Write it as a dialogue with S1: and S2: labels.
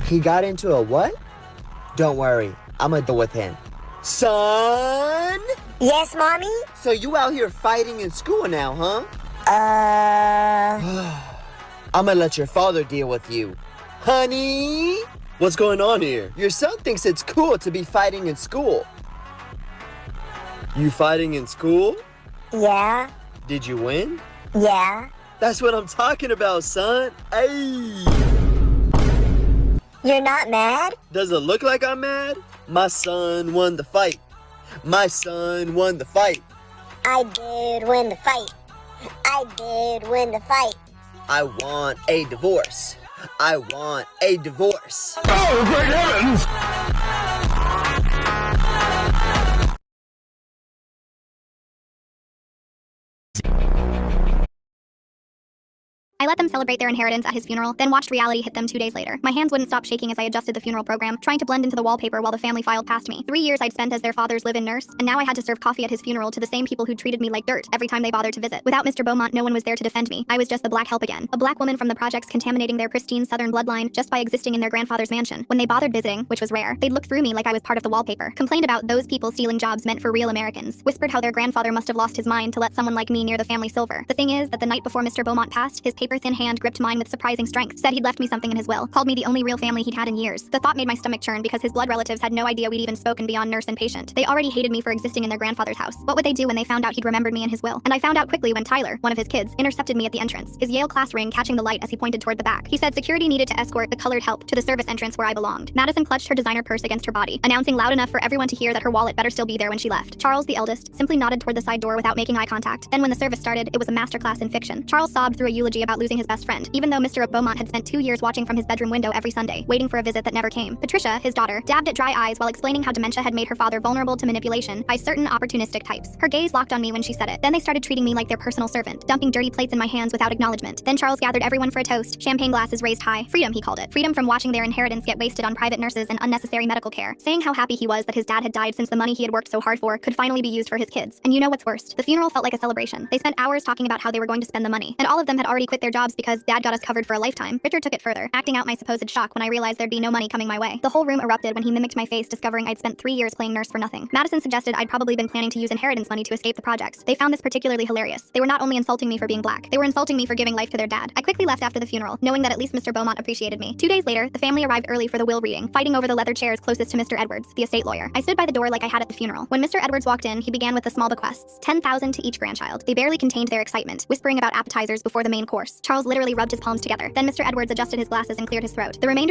S1: He got into a what? Don't worry, I'ma deal with him. Son?
S2: Yes, Mommy?
S1: So you out here fighting in school now, huh? I'ma let your father deal with you. Honey? What's going on here? Your son thinks it's cool to be fighting in school. You fighting in school?
S2: Yeah.
S1: Did you win?
S2: Yeah.
S1: That's what I'm talking about, son. Hey!
S2: You're not mad?
S1: Does it look like I'm mad? My son won the fight. My son won the fight.
S2: I did win the fight. I did win the fight.
S1: I want a divorce. I want a divorce.
S3: Oh, great heavens!
S4: I let them celebrate their inheritance at his funeral, then watched reality hit them 2 days later. My hands wouldn't stop shaking as I adjusted the funeral program, trying to blend into the wallpaper while the family filed past me. 3 years I'd spent as their father's live-in nurse, and now I had to serve coffee at his funeral to the same people who treated me like dirt every time they bothered to visit. Without Mr. Beaumont, no one was there to defend me. I was just the black help again. A black woman from the projects contaminating their pristine southern bloodline just by existing in their grandfather's mansion. When they bothered visiting, which was rare, they'd look through me like I was part of the wallpaper. Complained about those people stealing jobs meant for real Americans. Whispered how their grandfather must have lost his mind to let someone like me near the family silver. The thing is that the night before Mr. Beaumont passed, his paper-thin hand gripped mine with surprising strength. Said he'd left me something in his will. Called me the only real family he'd had in years. The thought made my stomach churn because his blood relatives had no idea we'd even spoken beyond nurse and patient. They already hated me for existing in their grandfather's house. What would they do when they found out he'd remembered me in his will? And I found out quickly when Tyler, one of his kids, intercepted me at the entrance, his Yale class ring catching the light as he pointed toward the back. He said security needed to escort the colored help to the service entrance where I belonged. Madison clutched her designer purse against her body, announcing loud enough for everyone to hear that her wallet better still be there when she left. Charles, the eldest, simply nodded toward the side door without making eye contact. Then when the service started, it was a masterclass in fiction. Charles sobbed through a eulogy about losing his best friend, even though Mr. Beaumont had spent 2 years watching from his bedroom window every Sunday, waiting for a visit that never came. Patricia, his daughter, dabbed at dry eyes while explaining how dementia had made her father vulnerable to manipulation by certain opportunistic types. Her gaze locked on me when she said it. Then they started treating me like their personal servant, dumping dirty plates in my hands without acknowledgement. Then Charles gathered everyone for a toast, champagne glasses raised high. Freedom, he called it. Freedom from watching their inheritance get wasted on private nurses and unnecessary medical care, saying how happy he was that his dad had died since the money he had worked so hard for could finally be used for his kids. And you know what's worst? The funeral felt like a celebration. They spent hours talking about how they were going to spend the money, and all of them had already quit their jobs because dad got us covered for a lifetime. Richard took it further, acting out my supposed shock when I realized there'd be no money coming my way. The whole room erupted when he mimicked my face, discovering I'd spent 3 years playing nurse for nothing. Madison suggested I'd probably been planning to use inheritance money to escape the projects. They found this particularly hilarious. They were not only insulting me for being black, they were insulting me for giving life to their dad. I quickly left after the funeral, knowing that at least Mr. Beaumont appreciated me. 2 days later, the family arrived early for the will reading, fighting over the leather chairs closest to Mr. Edwards, the estate lawyer. I stood by the door like I had at the funeral. When Mr. Edwards walked in, he began with the small bequests, 10,000 to each grandchild. They barely contained their excitement, whispering about appetizers before the main course. Charles literally rubbed his palms together. Then Mr. Edwards adjusted his glasses and cleared his throat. The remainder